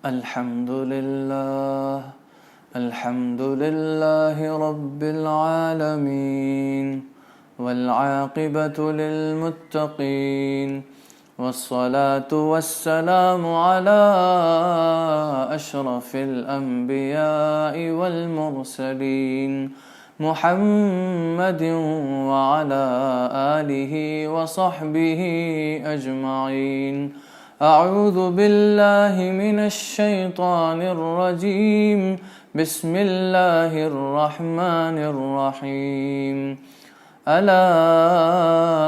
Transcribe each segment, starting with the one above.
الحمد لله رب العالمين والعاقبة للمتقين والصلاة والسلام على أشرف الأنبياء والمرسلين محمد وعلى آله وصحبه أجمعين. أعوذ بالله من الشيطان الرجيم. بسم الله الرحمن الرحيم. ألا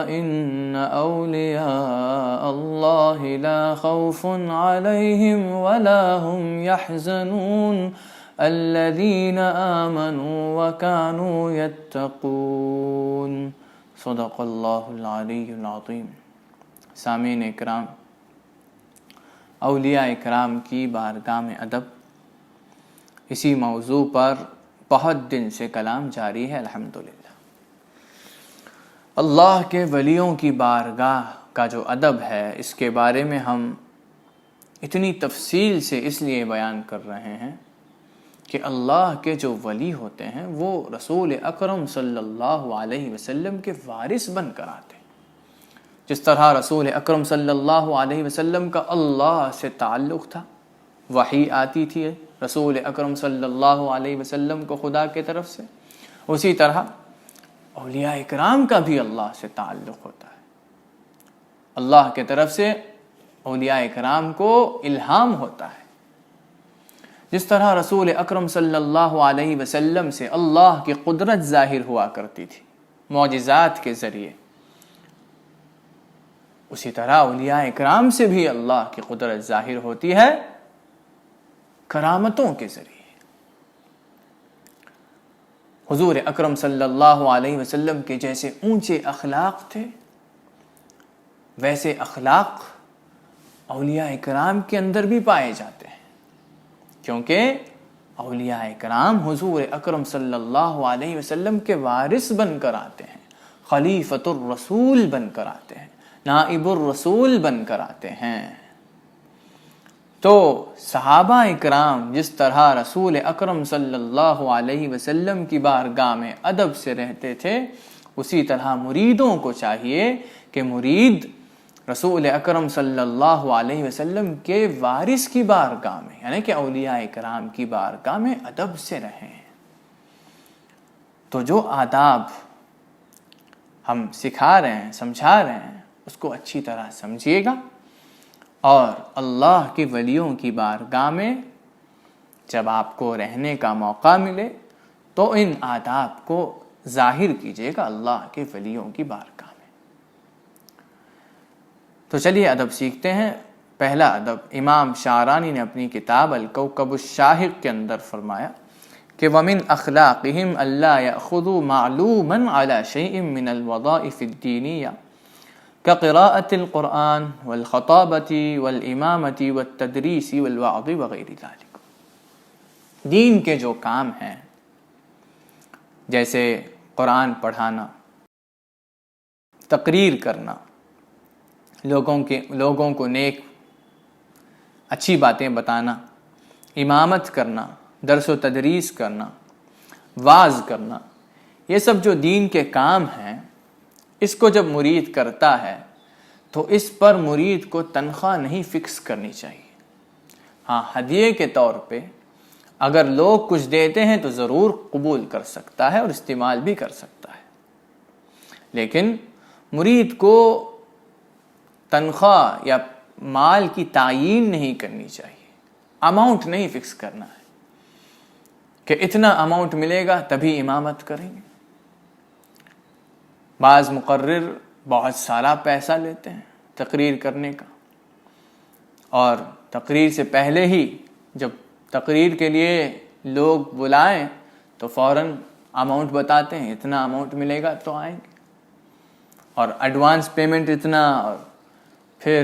إن أولياء الله لا خوف عليهم ولا هم يحزنون الذين آمنوا وكانوا يتقون. صدق اللہ العلی العظیم. سامعین اکرام، اولیاء اکرام کی بارگاہ میں ادب، اسی موضوع پر بہت دن سے کلام جاری ہے الحمدللہ. اللہ کے ولیوں کی بارگاہ کا جو ادب ہے، اس کے بارے میں ہم اتنی تفصیل سے اس لیے بیان کر رہے ہیں کہ اللہ کے جو ولی ہوتے ہیں وہ رسول اکرم صلی اللہ علیہ وسلم کے وارث بن کر آتے ہیں. جس طرح رسول اکرم صلی اللہ علیہ وسلم کا اللہ سے تعلق تھا، وحی آتی تھی رسول اکرم صلی اللہ علیہ وسلم کو خدا کی طرف سے، اسی طرح اولیاء اکرام کا بھی اللہ سے تعلق ہوتا ہے. اللہ کی طرف سے اولیاء اکرام کو الہام ہوتا ہے. جس طرح رسول اکرم صلی اللہ علیہ وسلم سے اللہ کی قدرت ظاہر ہوا کرتی تھی معجزات کے ذریعے، اسی طرح اولیاء اکرام سے بھی اللہ کی قدرت ظاہر ہوتی ہے کرامتوں کے ذریعے. حضور اکرم صلی اللہ علیہ وسلم کے جیسے اونچے اخلاق تھے، ویسے اخلاق اولیاء اکرام کے اندر بھی پائے جاتے ہیں، کیونکہ اولیاء اکرام حضور اکرم صلی اللہ علیہ وسلم کے وارث بن کر آتے ہیں، خلیفۃ الرسول بن کر آتے ہیں، نائب الرسول بن کر آتے ہیں. تو صحابہ اکرام جس طرح رسول اکرم صلی اللہ علیہ وسلم کی بارگاہ میں ادب سے رہتے تھے، اسی طرح مریدوں کو چاہیے کہ مرید رسول اکرم صلی اللہ علیہ وسلم کے وارث کی بارگاہ میں، یعنی کہ اولیاء اکرام کی بارگاہ میں ادب سے رہیں. تو جو آداب ہم سکھا رہے ہیں، سمجھا رہے ہیں، اس کو اچھی طرح سمجھیے گا، اور اللہ کے ولیوں کی بارگاہ میں جب آپ کو رہنے کا موقع ملے تو ان آداب کو ظاہر کیجیے گا اللہ کے ولیوں کی بارگاہ میں. تو چلیے ادب سیکھتے ہیں. پہلا ادب امام شعرانی نے اپنی کتاب الکوکب الشاہق کے اندر فرمایا کہ وَمِنْ أَخْلَاقِهِمْ أَلَّا يَأْخُذُوا مَعْلُومًا عَلَى شَيْءٍ مِّنَ الْوَظَائِفِ الدِّينِيَّةِ كقراءة القرآن والخطابة والإمامة والتدریس والوعظ وغیر ذلك. دین کے جو کام ہیں جیسے قرآن پڑھانا، تقریر کرنا، لوگوں کو نیک اچھی باتیں بتانا، امامت کرنا، درس و تدریس کرنا، واعظ کرنا، یہ سب جو دین کے کام ہیں، اس کو جب مرید کرتا ہے تو اس پر مرید کو تنخواہ نہیں فکس کرنی چاہیے. ہاں، ہدیے کے طور پہ اگر لوگ کچھ دیتے ہیں تو ضرور قبول کر سکتا ہے اور استعمال بھی کر سکتا ہے، لیکن مرید کو تنخواہ یا مال کی تعیین نہیں کرنی چاہیے، اماؤنٹ نہیں فکس کرنا ہے کہ اتنا اماؤنٹ ملے گا تبھی امامت کریں گے. بعض مقرر بہت سارا پیسہ لیتے ہیں تقریر کرنے کا، اور تقریر سے پہلے ہی جب تقریر کے لیے لوگ بلائیں تو فوراً اماؤنٹ بتاتے ہیں، اتنا اماؤنٹ ملے گا تو آئیں گے، اور ایڈوانس پیمنٹ اتنا، اور پھر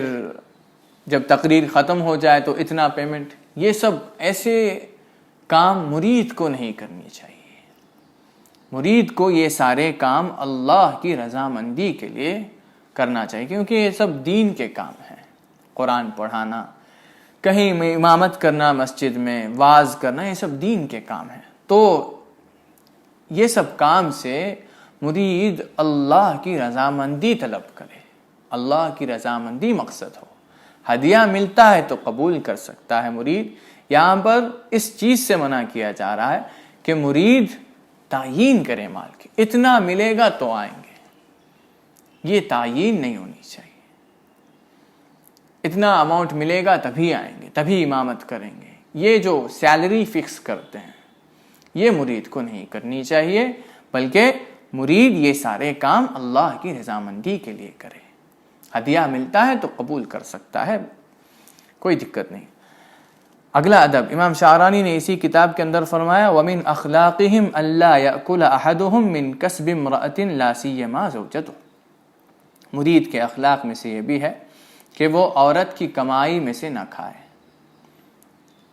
جب تقریر ختم ہو جائے تو اتنا پیمنٹ. یہ سب ایسے کام مرید کو نہیں کرنی چاہیے. مرید کو یہ سارے کام اللہ کی رضامندی کے لیے کرنا چاہیے، کیونکہ یہ سب دین کے کام ہیں. قرآن پڑھانا، کہیں امامت کرنا مسجد میں، واعظ کرنا، یہ سب دین کے کام ہیں. تو یہ سب کام سے مرید اللہ کی رضامندی طلب کرے، اللہ کی رضامندی مقصد ہو. ہدیہ ملتا ہے تو قبول کر سکتا ہے مرید. یہاں پر اس چیز سے منع کیا جا رہا ہے کہ مرید تعیین کرے مال کی، اتنا ملے گا تو آئیں گے. یہ تعیین نہیں ہونی چاہیے. اتنا اماؤنٹ ملے گا تبھی آئیں گے، تبھی امامت کریں گے. یہ جو سیلری فکس کرتے ہیں یہ مرید کو نہیں کرنی چاہیے، بلکہ مرید یہ سارے کام اللہ کی رضامندی کے لیے کرے. ہدیہ ملتا ہے تو قبول کر سکتا ہے، کوئی دقت نہیں. اگلا ادب امام شعرانی نے اسی کتاب کے اندر فرمایا وَمِنْ أَخْلَاقِهِمْ أَلَّا يَأْكُلَ أَحَدُهُمْ مِنْ كَسْبِ امْرَأَةٍ لَا سِيَّمَا زَوْجَتُهُ. مرید کے اخلاق میں سے یہ بھی ہے کہ وہ عورت کی کمائی میں سے نہ کھائے،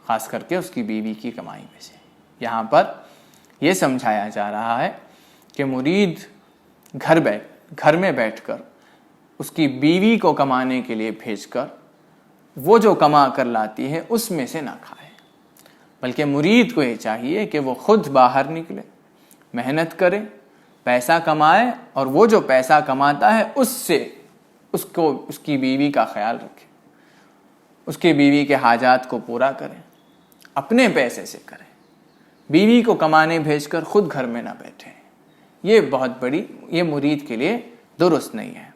خاص کر کے اس کی بیوی کی کمائی میں سے. یہاں پر یہ سمجھایا جا رہا ہے کہ مرید گھر میں بیٹھ کر اس کی بیوی کو کمانے کے لیے بھیج کر وہ جو کما کر لاتی ہے اس میں سے نہ کھائے، بلکہ مرید کو یہ چاہیے کہ وہ خود باہر نکلے، محنت کرے، پیسہ کمائے، اور وہ جو پیسہ کماتا ہے اس سے اس کی بیوی کا خیال رکھے، اس کی بیوی کے حاجات کو پورا کرے، اپنے پیسے سے کرے. بیوی کو کمانے بھیج کر خود گھر میں نہ بیٹھے. یہ بہت بڑی، یہ مرید کے لیے درست نہیں ہے.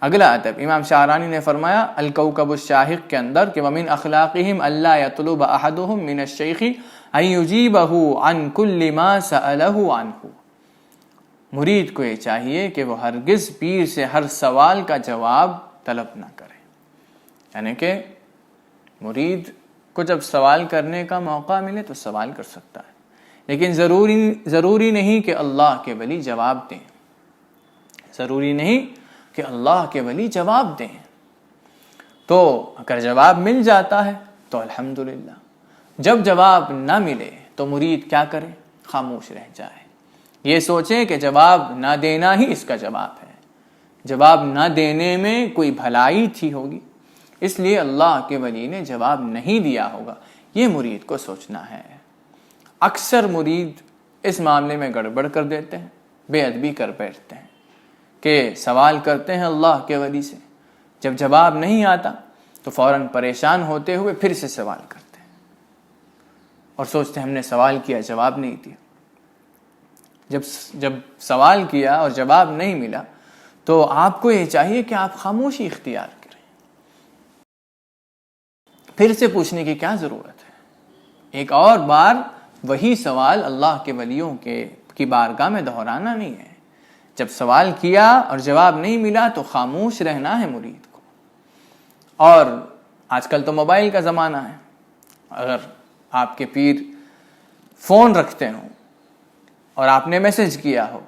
اگلا ادب امام شعرانی نے فرمایا الکوکب الشاہق کے اندر کہ وَمِنْ أَخْلَاقِهِمْ أَلَّا يَطْلُبَ أَحَدُهُمْ مِنَ الشَّيْخِ أَنْ يُجِيبَهُ عَنْ كُلِّ مَا سَأَلَهُ عَنْهُ. مرید کو یہ چاہیے کہ وہ ہرگز پیر سے ہر سوال کا جواب طلب نہ کرے. یعنی کہ مرید کو جب سوال کرنے کا موقع ملے تو سوال کر سکتا ہے، لیکن ضروری نہیں کہ اللہ کے ولی جواب دیں. ضروری نہیں کہ اللہ کے ولی جواب دیں. تو اگر جواب مل جاتا ہے تو الحمدللہ. جب جواب نہ ملے تو مرید کیا کرے؟ خاموش رہ جائے. یہ سوچے کہ جواب نہ دینا ہی اس کا جواب ہے، جواب نہ دینے میں کوئی بھلائی تھی ہوگی، اس لیے اللہ کے ولی نے جواب نہیں دیا ہوگا. یہ مرید کو سوچنا ہے. اکثر مرید اس معاملے میں گڑبڑ کر دیتے ہیں، بے ادبی کر بیٹھتے ہیں کہ سوال کرتے ہیں اللہ کے ولی سے، جب جواب نہیں آتا تو فوراً پریشان ہوتے ہوئے پھر سے سوال کرتے ہیں اور سوچتے ہیں ہم نے سوال کیا جواب نہیں دیا. جب سوال کیا اور جواب نہیں ملا تو آپ کو یہ چاہیے کہ آپ خاموشی اختیار کریں. پھر سے پوچھنے کی کیا ضرورت ہے؟ ایک اور بار وہی سوال اللہ کے ولیوں کی بارگاہ میں دہرانا نہیں ہے. جب سوال کیا اور جواب نہیں ملا تو خاموش رہنا ہے مرید کو. اور آج کل تو موبائل کا زمانہ ہے. اگر آپ کے پیر فون رکھتے ہوں اور آپ نے میسج کیا ہو،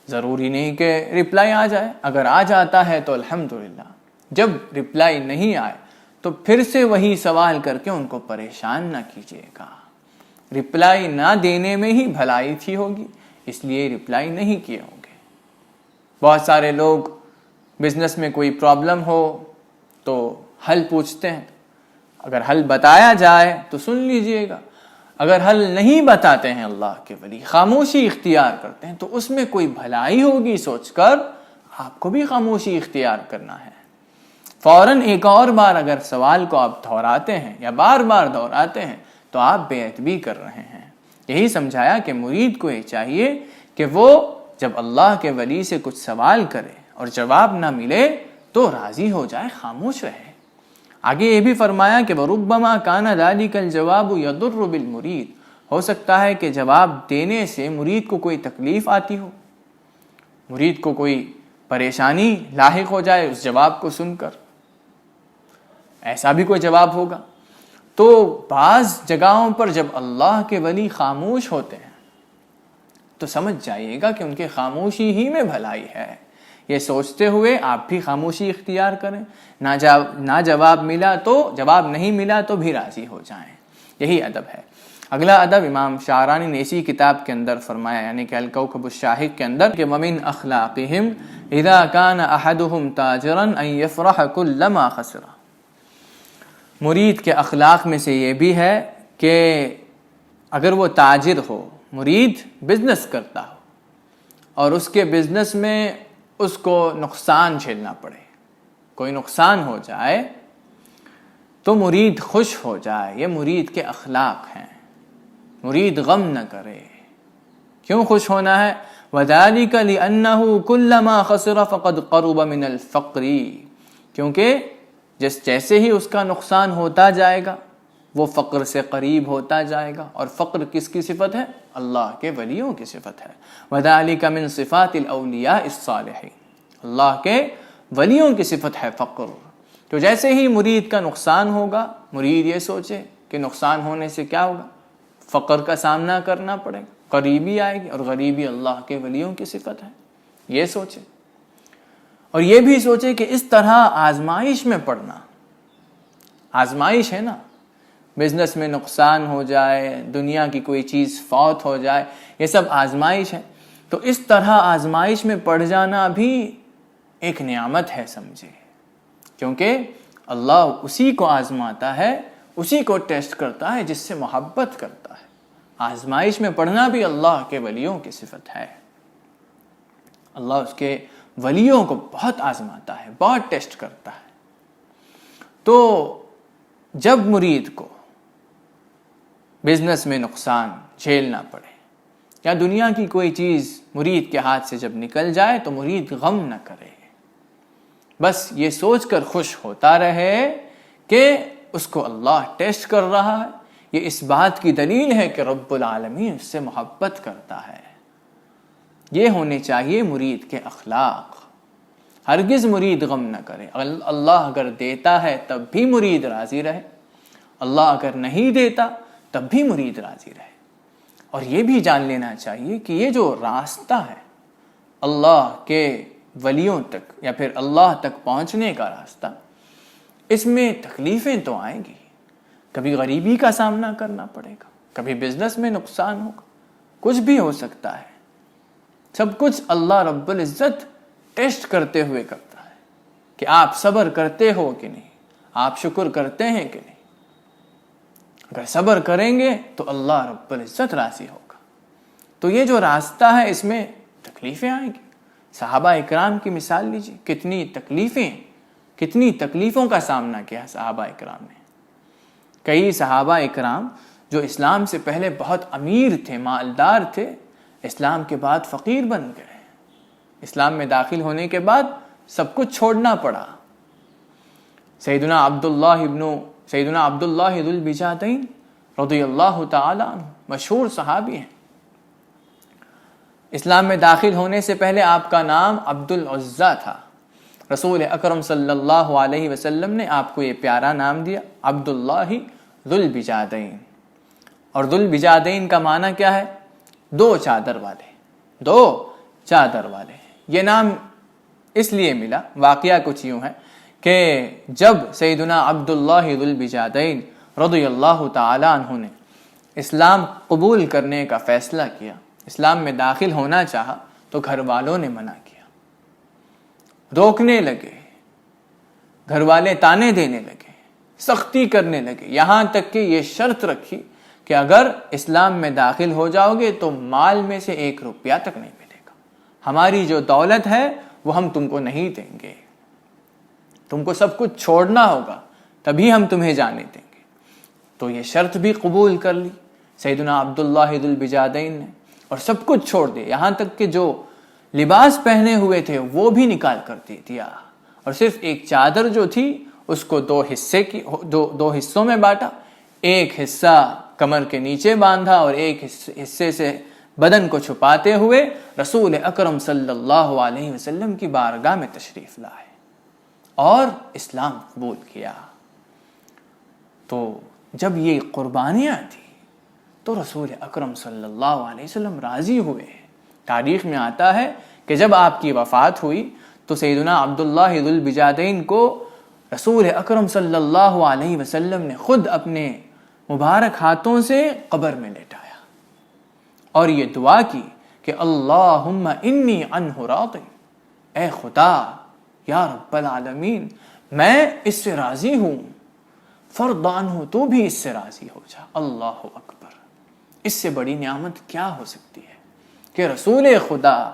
ضروری نہیں کہ رپلائی آ جائے. اگر آ جاتا ہے تو الحمدللہ. جب رپلائی نہیں آئے تو پھر سے وہی سوال کر کے ان کو پریشان نہ کیجیے گا. رپلائی نہ دینے میں ہی بھلائی تھی ہوگی، اس لیے رپلائی نہیں کیے ہوں گے. بہت سارے لوگ بزنس میں کوئی پرابلم ہو تو حل پوچھتے ہیں. اگر حل بتایا جائے تو سن لیجئے گا. اگر حل نہیں بتاتے ہیں اللہ کے ولی، خاموشی اختیار کرتے ہیں، تو اس میں کوئی بھلائی ہوگی سوچ کر آپ کو بھی خاموشی اختیار کرنا ہے. فوراً ایک اور بار اگر سوال کو آپ دہراتے ہیں یا بار بار دہراتے ہیں تو آپ بے ادبی کر رہے ہیں. یہی سمجھایا کہ مرید کو یہ چاہیے کہ وہ جب اللہ کے ولی سے کچھ سوال کرے اور جواب نہ ملے تو راضی ہو جائے، خاموش رہے. آگے یہ بھی فرمایا کہ وَرُبَّمَا كَانَ ذَلِكَ الْجَوَابُ يَضُرُّ بِالْمُرِيدِ. ہو سکتا ہے کہ جواب دینے سے مرید کو کوئی تکلیف آتی ہو، مرید کو کوئی پریشانی لاحق ہو جائے اس جواب کو سن کر. ایسا بھی کوئی جواب ہوگا. تو بعض جگہوں پر جب اللہ کے ولی خاموش ہوتے ہیں تو سمجھ جائیے گا کہ ان کے خاموشی ہی میں بھلائی ہے. یہ سوچتے ہوئے آپ بھی خاموشی اختیار کریں. نہ جواب ملا تو جواب نہیں ملا تو بھی راضی ہو جائیں. یہی ادب ہے. اگلا ادب امام شعرانی نے اسی کتاب کے اندر فرمایا، یعنی کہ الکوکب الشاہق کے اندر، کہ وَمِنْ أَخْلَاقِهِمْ إِذَا كَانَ أَحَدُهُمْ تَاجِرًا أَنْ يَفْرَحَ كُلَّ مَا خَسِرَ. مرید کے اخلاق میں سے یہ بھی ہے کہ اگر وہ تاجر ہو، مرید بزنس کرتا ہو اور اس کے بزنس میں اس کو نقصان جھیلنا پڑے، کوئی نقصان ہو جائے تو مرید خوش ہو جائے، یہ مرید کے اخلاق ہیں۔ مرید غم نہ کرے۔ کیوں خوش ہونا ہے؟ وَذَلِكَ لِأَنَّهُ كُلَّمَا خَسِرَ فَقَدْ قَرُبَ مِنَ الْفَقْرِ، کیونکہ جیسے ہی اس کا نقصان ہوتا جائے گا وہ فقر سے قریب ہوتا جائے گا، اور فقر کس کی صفت ہے؟ اللہ کے ولیوں کی صفت ہے۔ وَذَلِكَ مِن صِفَاتِ الْأَوْلِيَاءِ الصَّالِحِينَ، اللہ کے ولیوں کی صفت ہے فقر۔ تو جیسے ہی مرید کا نقصان ہوگا، مرید یہ سوچے کہ نقصان ہونے سے کیا ہوگا؟ فقر کا سامنا کرنا پڑے گا، غریبی آئے گی، اور غریبی اللہ کے ولیوں کی صفت ہے، یہ سوچے۔ اور یہ بھی سوچے کہ اس طرح آزمائش میں پڑنا، آزمائش ہے نا، بزنس میں نقصان ہو جائے، دنیا کی کوئی چیز فوت ہو جائے، یہ سب آزمائش ہے۔ تو اس طرح آزمائش میں پڑ جانا بھی ایک نعمت ہے، سمجھے، کیونکہ اللہ اسی کو آزماتا ہے، اسی کو ٹیسٹ کرتا ہے جس سے محبت کرتا ہے۔ آزمائش میں پڑھنا بھی اللہ کے ولیوں کی صفت ہے۔ اللہ اس کے ولیوں کو بہت آزماتا ہے، بہت ٹیسٹ کرتا ہے۔ تو جب مرید کو بزنس میں نقصان جھیلنا پڑے یا دنیا کی کوئی چیز مرید کے ہاتھ سے جب نکل جائے تو مرید غم نہ کرے، بس یہ سوچ کر خوش ہوتا رہے کہ اس کو اللہ ٹیسٹ کر رہا ہے۔ یہ اس بات کی دلیل ہے کہ رب العالمین اس سے محبت کرتا ہے۔ یہ ہونے چاہیے مرید کے اخلاق۔ ہرگز مرید غم نہ کرے۔ اللہ اگر دیتا ہے تب بھی مرید راضی رہے، اللہ اگر نہیں دیتا تب بھی مرید راضی رہے۔ اور یہ بھی جان لینا چاہیے کہ یہ جو راستہ ہے اللہ کے ولیوں تک یا پھر اللہ تک پہنچنے کا راستہ، اس میں تکلیفیں تو آئیں گی، کبھی غریبی کا سامنا کرنا پڑے گا، کبھی بزنس میں نقصان ہوگا، کچھ بھی ہو سکتا ہے۔ سب کچھ اللہ رب العزت ٹیسٹ کرتے ہوئے کرتا ہے کہ آپ صبر کرتے ہو کہ نہیں، آپ شکر کرتے ہیں کہ نہیں۔ اگر صبر کریں گے تو اللہ رب العزت راضی ہوگا۔ تو یہ جو راستہ ہے اس میں تکلیفیں آئیں گی۔ صحابہ اکرام کی مثال لیجیے، کتنی تکلیفوں کا سامنا کیا صحابہ اکرام نے۔ کئی صحابہ اکرام جو اسلام سے پہلے بہت امیر تھے، مالدار تھے، اسلام کے بعد فقیر بن گئے۔ اسلام میں داخل ہونے کے بعد سب کچھ چھوڑنا پڑا۔ سیدنا عبداللہ ذو البجادین رضی اللہ تعالی عنہ مشہور صحابی ہیں۔ اسلام میں داخل ہونے سے پہلے آپ کا نام عبد العزیٰ تھا۔ رسول اکرم صلی اللہ علیہ وسلم نے آپ کو یہ پیارا نام دیا، عبداللہ ذو البجادین۔ اور ذو البجادین کا معنی کیا ہے؟ دو چادر والے۔ یہ نام اس لیے ملا، واقعہ کچھ یوں ہے کہ جب سیدنا عبداللہ ذو البجادین رضی اللہ تعالی عنہ نے اسلام قبول کرنے کا فیصلہ کیا، اسلام میں داخل ہونا چاہا، تو گھر والوں نے منع کیا، روکنے لگے، گھر والے تانے دینے لگے، سختی کرنے لگے، یہاں تک کہ یہ شرط رکھی کہ اگر اسلام میں داخل ہو جاؤ گے تو مال میں سے 1 روپیہ تک نہیں ملے گا، ہماری جو دولت ہے وہ ہم تم کو نہیں دیں گے، تم کو سب کچھ چھوڑنا ہوگا تبھی ہم تمہیں جانے دیں گے۔ تو یہ شرط بھی قبول کر لی سیدنا عبداللہ ذو البجادین نے، اور سب کچھ چھوڑ دیا، یہاں تک کہ جو لباس پہنے ہوئے تھے وہ بھی نکال کر دے دیا، اور صرف ایک چادر جو تھی اس کو 2 حصوں میں بانٹا، ایک حصہ کمر کے نیچے باندھا اور ایک حصے سے بدن کو چھپاتے ہوئے رسول اکرم صلی اللہ علیہ وسلم کی بارگاہ میں تشریف لائے اور اسلام قبول کیا۔ تو جب یہ قربانیاں تھیں تو رسول اکرم صلی اللہ علیہ وسلم راضی ہوئے۔ تاریخ میں آتا ہے کہ جب آپ کی وفات ہوئی تو سیدنا عبداللہ ذو البجادین کو رسول اکرم صلی اللہ علیہ وسلم نے خود اپنے مبارک ہاتھوں سے قبر میں لیٹایا اور یہ دعا کی کہ اللہم انی عنہ راضی، اے خدا یا رب العالمین، میں اس سے راضی ہوں، فردان ہو تو بھی اس سے راضی ہو جا۔ اللہ اکبر، اس سے بڑی نعمت کیا ہو سکتی ہے کہ رسول خدا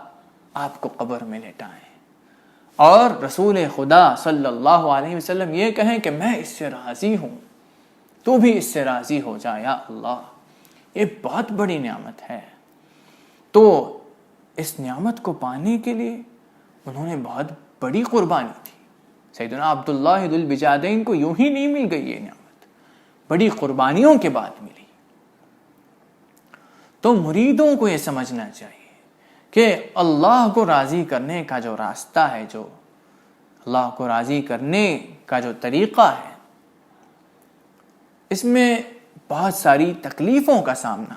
آپ کو قبر میں لٹائیں اور رسول خدا صلی اللہ علیہ وسلم یہ کہیں کہ میں اس سے راضی ہوں، تو بھی اس سے راضی ہو جا یا اللہ۔ یہ بہت بڑی نعمت ہے۔ تو اس نعمت کو پانے کے لیے انہوں نے بہت بڑی قربانی تھی۔ سیدنا عبداللہ ذو البجادین کو یوں ہی نہیں مل گئی یہ نعمت، بڑی قربانیوں کے بعد ملی۔ تو مریدوں کو یہ سمجھنا چاہیے کہ اللہ کو راضی کرنے کا جو راستہ ہے، جو اللہ کو راضی کرنے کا جو طریقہ ہے، اس میں بہت ساری تکلیفوں کا سامنا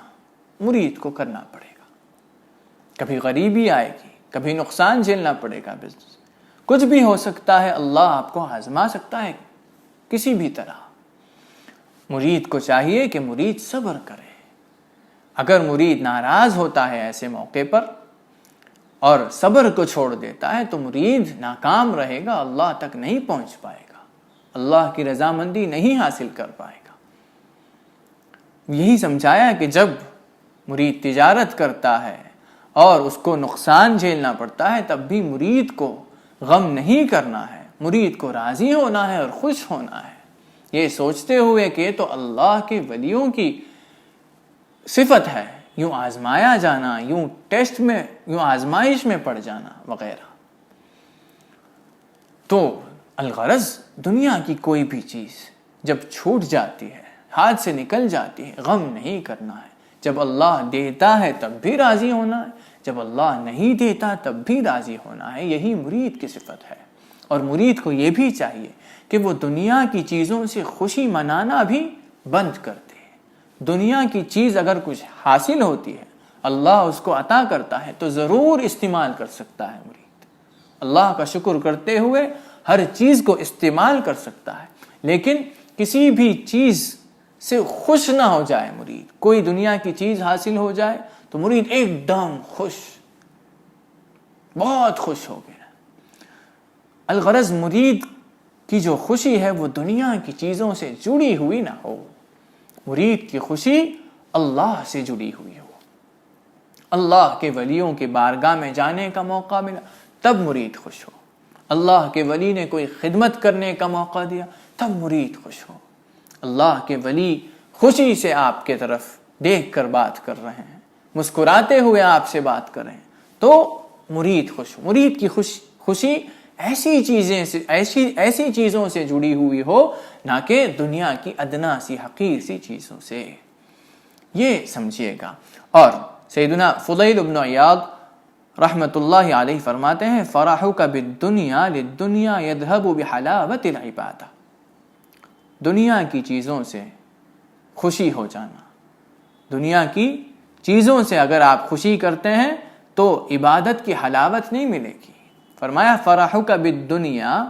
مرید کو کرنا پڑے گا۔ کبھی غریبی آئے گی، کبھی نقصان جھیلنا پڑے گا، بزنس کچھ بھی ہو سکتا ہے، اللہ آپ کو آزما سکتا ہے کسی بھی طرح۔ مرید کو چاہیے کہ مرید صبر کرے۔ اگر مرید ناراض ہوتا ہے ایسے موقع پر اور صبر کو چھوڑ دیتا ہے تو مرید ناکام رہے گا، اللہ تک نہیں پہنچ پائے گا، اللہ کی رضامندی نہیں حاصل کر پائے گا۔ یہی سمجھایا کہ جب مرید تجارت کرتا ہے اور اس کو نقصان جھیلنا پڑتا ہے تب بھی مرید کو غم نہیں کرنا ہے، مرید کو راضی ہونا ہے اور خوش ہونا ہے، یہ سوچتے ہوئے کہ تو اللہ کے ولیوں کی صفت ہے، یوں آزمایا جانا، یوں ٹیسٹ میں، یوں آزمائش میں پڑ جانا وغیرہ۔ تو الغرض دنیا کی کوئی بھی چیز جب چھوٹ جاتی ہے، ہاتھ سے نکل جاتی ہے، غم نہیں کرنا ہے۔ جب اللہ دیتا ہے تب بھی راضی ہونا ہے، جب اللہ نہیں دیتا تب بھی راضی ہونا ہے۔ یہی مرید کی صفت ہے۔ اور مرید کو یہ بھی چاہیے کہ وہ دنیا کی چیزوں سے خوشی منانا بھی بند کر دے۔ دنیا کی چیز اگر کچھ حاصل ہوتی ہے، اللہ اس کو عطا کرتا ہے تو ضرور استعمال کر سکتا ہے مرید۔ اللہ کا شکر کرتے ہوئے ہر چیز کو استعمال کر سکتا ہے، لیکن کسی بھی چیز سے خوش نہ ہو جائے مرید۔ کوئی دنیا کی چیز حاصل ہو جائے تو مرید ایک دم خوش، بہت خوش ہو گیا۔ الغرض مرید کی جو خوشی ہے وہ دنیا کی چیزوں سے جڑی ہوئی نہ ہو، مرید کی خوشی اللہ سے جڑی ہوئی ہو۔ اللہ کے ولیوں کے بارگاہ میں جانے کا موقع ملا تب مرید خوش ہو، اللہ کے ولی نے کوئی خدمت کرنے کا موقع دیا تب مرید خوش ہو۔ اللہ کے ولی خوشی سے آپ کے طرف دیکھ کر بات کر رہے ہیں، مسکراتے ہوئے آپ سے بات کر رہے ہیں تو مرید خوش ہو۔ مرید کی خوشی ایسی چیزوں سے جڑی ہوئی ہو، نہ کہ دنیا کی ادنا سی حقیر سی چیزوں سے، یہ سمجھیے گا۔ اور سیدنا فضیل بن عیاض رحمت اللہ علیہ فرماتے ہیں فرحک بالدنیا للدنیا یذهب بحلاوت العبادہ۔ دنیا کی چیزوں سے خوشی ہو جانا، دنیا کی چیزوں سے اگر آپ خوشی کرتے ہیں تو عبادت کی حلاوت نہیں ملے گی۔ فرمایا فرحک بالدنیا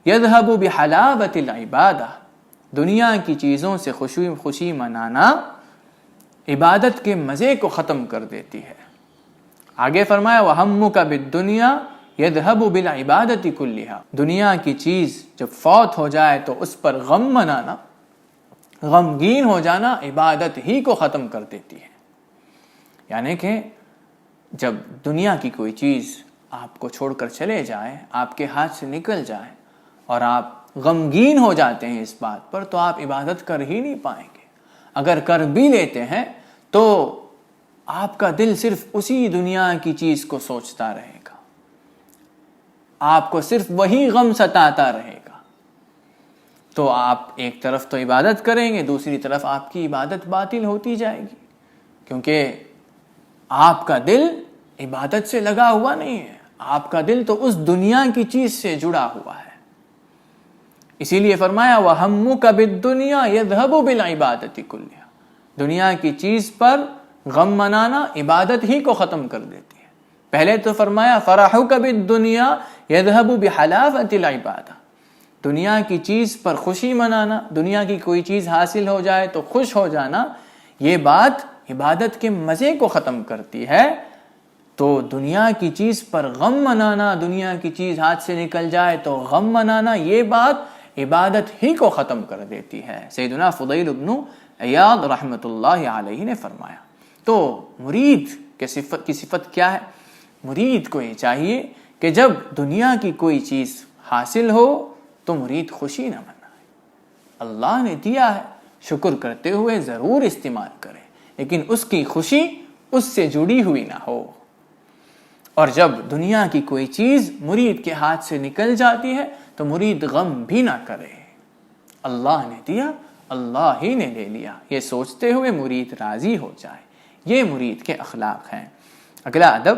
یذهب بحلاوت العبادہ، دنیا کی چیزوں سے خوشی منانا عبادت کے مزے کو ختم کر دیتی ہے۔ آگے فرمایا وہمک بالدنیا یذهب بالعبادۃ کلھا، دنیا کی چیز جب فوت ہو جائے تو اس پر غم منانا، غمگین ہو جانا عبادت ہی کو ختم کر دیتی ہے۔ یعنی کہ جب دنیا کی کوئی چیز آپ کو چھوڑ کر چلے جائے، آپ کے ہاتھ سے نکل جائے اور آپ غمگین ہو جاتے ہیں اس بات پر تو آپ عبادت کر ہی نہیں پائیں گے۔ اگر کر بھی لیتے ہیں تو آپ کا دل صرف اسی دنیا کی چیز کو سوچتا رہے گا، آپ کو صرف وہی غم ستاتا رہے گا۔ تو آپ ایک طرف تو عبادت کریں گے، دوسری طرف آپ کی عبادت باطل ہوتی جائے گی، کیونکہ آپ کا دل عبادت سے لگا ہوا نہیں ہے، آپ کا دل تو اس دنیا کی چیز سے جڑا ہوا ہے۔ اسی لیے فرمایا وَهَمُّكَ بِالدُّنْيَا يَذْهَبُ بِالْعِبَادَةِ كُلِّهَا، دنیا کی چیز پر غم منانا عبادت ہی کو ختم کر دیتی ہے۔ پہلے تو فرمایا فَرَحُكَ بِالدُّنْيَا يَذْهَبُ بِحَلَافَةِ الْعِبَادَةِ، دنیا کی چیز پر خوشی منانا، دنیا کی کوئی چیز حاصل ہو جائے تو خوش ہو جانا، یہ بات عبادت کے مزے کو ختم کرتی ہے۔ تو دنیا کی چیز پر غم منانا، دنیا کی چیز ہاتھ سے نکل جائے تو غم منانا، یہ بات عبادت ہی کو ختم کر دیتی ہے۔ سیدنا فضیل ابن عیاض رحمۃ اللہ علیہ نے فرمایا۔ تو مرید کی صفت کیا ہے؟ مرید کو یہ چاہیے کہ جب دنیا کی کوئی چیز حاصل ہو تو مرید خوشی نہ منائے، اللہ نے دیا ہے شکر کرتے ہوئے ضرور استعمال کرے، لیکن اس کی خوشی اس سے جڑی ہوئی نہ ہو۔ اور جب دنیا کی کوئی چیز مرید کے ہاتھ سے نکل جاتی ہے تو مرید غم بھی نہ کرے، اللہ نے دیا، اللہ ہی نے لے لیا، یہ سوچتے ہوئے مرید راضی ہو جائے۔ یہ مرید کے اخلاق ہیں۔ اگلا ادب،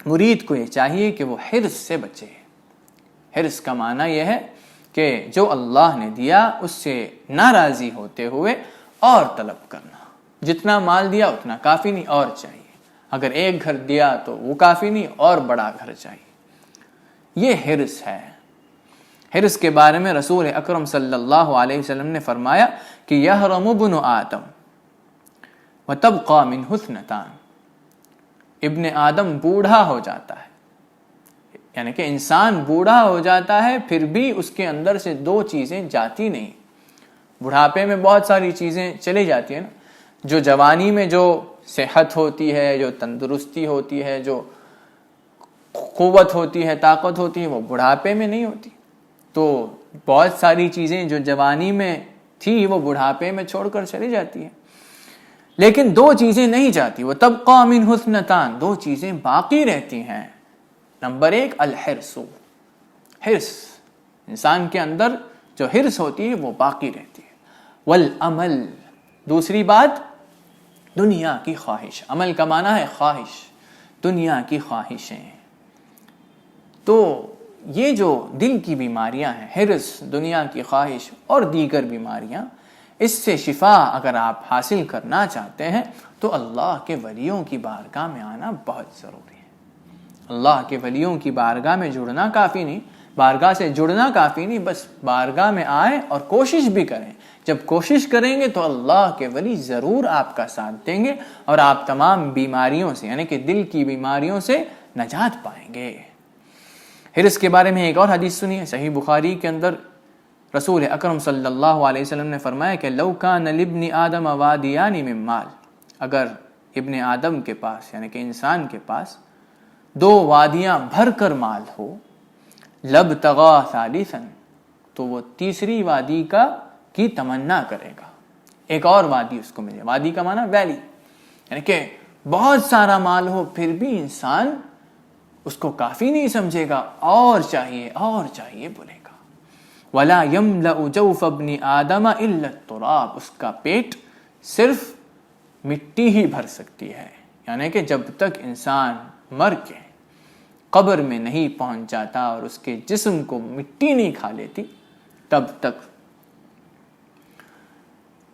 مرید کو یہ چاہیے کہ وہ حرص سے بچے۔ حرص کا معنی یہ ہے کہ جو اللہ نے دیا اس سے ناراضی ہوتے ہوئے اور طلب کرنا۔ جتنا مال دیا اتنا کافی نہیں، اور چاہیے۔ اگر ایک گھر دیا تو وہ کافی نہیں، اور بڑا گھر چاہیے۔ یہ حرص ہے۔ حرص کے بارے میں رسول اکرم صلی اللہ علیہ وسلم نے فرمایا کہ یحرم ابن آدم وتبقى منہ اثنتان، ابن آدم بوڑھا ہو جاتا ہے، یعنی کہ انسان بوڑھا ہو جاتا ہے پھر بھی اس کے اندر سے دو چیزیں جاتی نہیں۔ بڑھاپے میں بہت ساری چیزیں چلی جاتی ہیں نا، جو جوانی میں جو صحت ہوتی ہے، جو تندرستی ہوتی ہے، جو قوت ہوتی ہے، طاقت ہوتی ہے، وہ بڑھاپے میں نہیں ہوتی۔ تو بہت ساری چیزیں جو جوانی میں تھی وہ بڑھاپے میں چھوڑ کر چلی جاتی ہیں، لیکن دو چیزیں نہیں جاتی۔ وہ تبقى منہ اثنتان، دو چیزیں باقی رہتی ہیں۔ نمبر ایک الحرص، حرص، انسان کے اندر جو حرص ہوتی ہے وہ باقی رہتی ہے۔ والعمل، دوسری بات دنیا کی خواہش، عمل کا معنی ہے خواہش، دنیا کی خواہشیں۔ تو یہ جو دل کی بیماریاں ہیں، حرص، دنیا کی خواہش اور دیگر بیماریاں، اس سے شفا اگر آپ حاصل کرنا چاہتے ہیں تو اللہ کے ولیوں کی بارگاہ میں آنا بہت ضروری ہے۔ اللہ کے ولیوں کی بارگاہ میں جڑنا کافی نہیں، بارگاہ سے جڑنا کافی نہیں، بس بارگاہ میں آئیں اور کوشش بھی کریں۔ جب کوشش کریں گے تو اللہ کے ولی ضرور آپ کا ساتھ دیں گے اور آپ تمام بیماریوں سے، یعنی کہ دل کی بیماریوں سے نجات پائیں گے۔ حرص کے بارے میں ایک اور حدیث سنیے، صحیح بخاری کے اندر رسول اکرم صلی اللہ علیہ وسلم نے فرمایا کہ لو کان لابن آدم وادیان من مال، اگر ابن آدم کے پاس یعنی کہ انسان کے پاس دو وادیاں بھر کر مال ہو، لابتغى ثالثا، تو وہ تیسری وادی کی تمنا کرے گا، ایک اور وادی اس کو ملے۔ وادی کا معنی ویلی، یعنی کہ بہت سارا مال ہو پھر بھی انسان اس کو کافی نہیں سمجھے گا، اور چاہیے اور چاہیے بولے گا۔ ولا يملأ جوف ابن آدم الا التراب، اس کا پیٹ صرف مٹی ہی بھر سکتی ہے، یعنی کہ جب تک انسان مر کے قبر میں نہیں پہنچ جاتا اور اس کے جسم کو مٹی نہیں کھا لیتی تب تک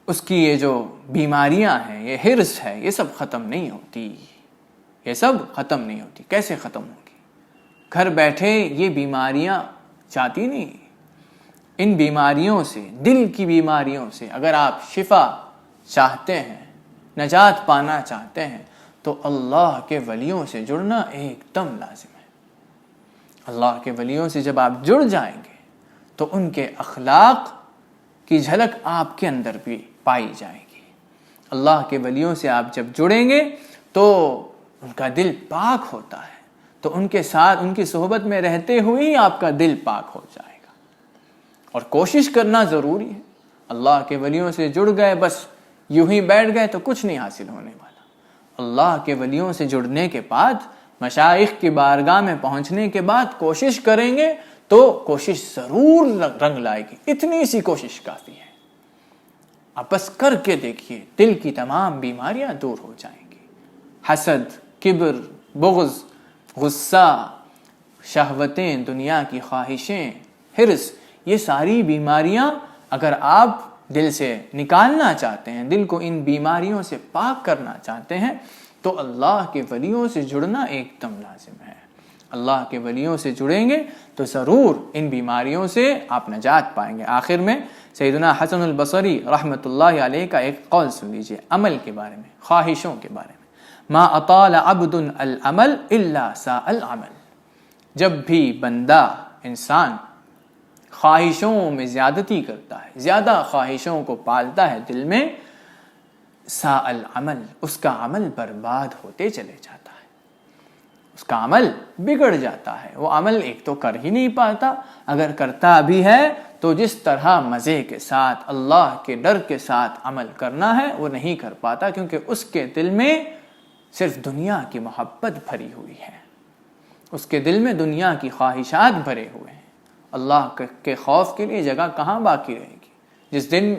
اس کی یہ جو بیماریاں ہیں، یہ حرص ہے، یہ سب ختم نہیں ہوتی، یہ سب ختم نہیں ہوتی۔ کیسے ختم ہوگی؟ گھر بیٹھے یہ بیماریاں چاہتی نہیں۔ ان بیماریوں سے، دل کی بیماریوں سے اگر آپ شفا چاہتے ہیں، نجات پانا چاہتے ہیں تو اللہ کے ولیوں سے جڑنا ایک دم لازم ہے۔ اللہ کے ولیوں سے جب آپ جڑ جائیں گے تو ان کے اخلاق کی جھلک آپ کے اندر بھی پائی جائے گی۔ اللہ کے ولیوں سے آپ جب جڑیں گے تو ان کا دل پاک ہوتا ہے، تو ان کے ساتھ، ان کی صحبت میں رہتے ہوئے ہی آپ کا دل پاک ہو جائے گا۔ اور کوشش کرنا ضروری ہے۔ اللہ کے ولیوں سے جڑ گئے، بس یوں ہی بیٹھ گئے تو کچھ نہیں حاصل ہونے والا۔ اللہ کے ولیوں سے جڑنے کے بعد، مشائخ کی بارگاہ میں پہنچنے کے بعد کوشش کریں گے تو کوشش ضرور رنگ لائے گی۔ اتنی سی کوشش کافی ہے، آپ بس کر کے دیکھیے، دل کی تمام بیماریاں دور ہو جائیں گی۔ حسد، کبر، بغض، غصہ، شہوتیں، دنیا کی خواہشیں، حرص، یہ ساری بیماریاں اگر آپ دل سے نکالنا چاہتے ہیں، دل کو ان بیماریوں سے پاک کرنا چاہتے ہیں تو اللہ کے ولیوں سے جڑنا ایک دم لازم ہے۔ اللہ کے ولیوں سے جڑیں گے تو ضرور ان بیماریوں سے آپ نجات پائیں گے۔ آخر میں سیدنا حسن البصری رحمۃ اللہ علیہ کا ایک قول سن لیجئے عمل کے بارے میں، خواہشوں کے بارے میں۔ ما اطال عبد العمل الا ساء العمل، جب بھی بندہ، انسان خواہشوں میں زیادتی کرتا ہے، زیادہ خواہشوں کو پالتا ہے دل میں، ساء العمل، اس کا عمل برباد ہوتے چلے جاتا ہے، اس کا عمل بگڑ جاتا ہے، وہ عمل ایک تو کر ہی نہیں پاتا، اگر کرتا بھی ہے تو جس طرح مزے کے ساتھ اللہ کے ڈر کے ساتھ عمل کرنا ہے وہ نہیں کر پاتا، کیونکہ اس کے دل میں صرف دنیا کی محبت بھری ہوئی ہے، اس کے دل میں دنیا کی خواہشات بھرے ہوئے ہیں۔ اللہ کے خوف کے لیے جگہ کہاں باقی رہے گی؟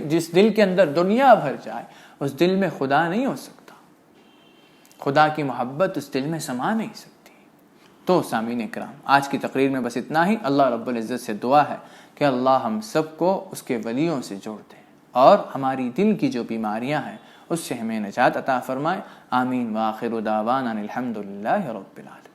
جس دل کے اندر دنیا بھر جائے اس دل میں خدا نہیں ہو سکتا، خدا کی محبت اس دل میں سما نہیں سکتی۔ تو سامعین اکرام، آج کی تقریر میں بس اتنا ہی۔ اللہ رب العزت سے دعا ہے کہ اللہ ہم سب کو اس کے ولیوں سے جوڑ دے اور ہماری دل کی جو بیماریاں ہیں اس سے ہمیں نجات عطا فرمائے۔ آمین۔ وآخر دعوانا الحمدللہ رب العالمین۔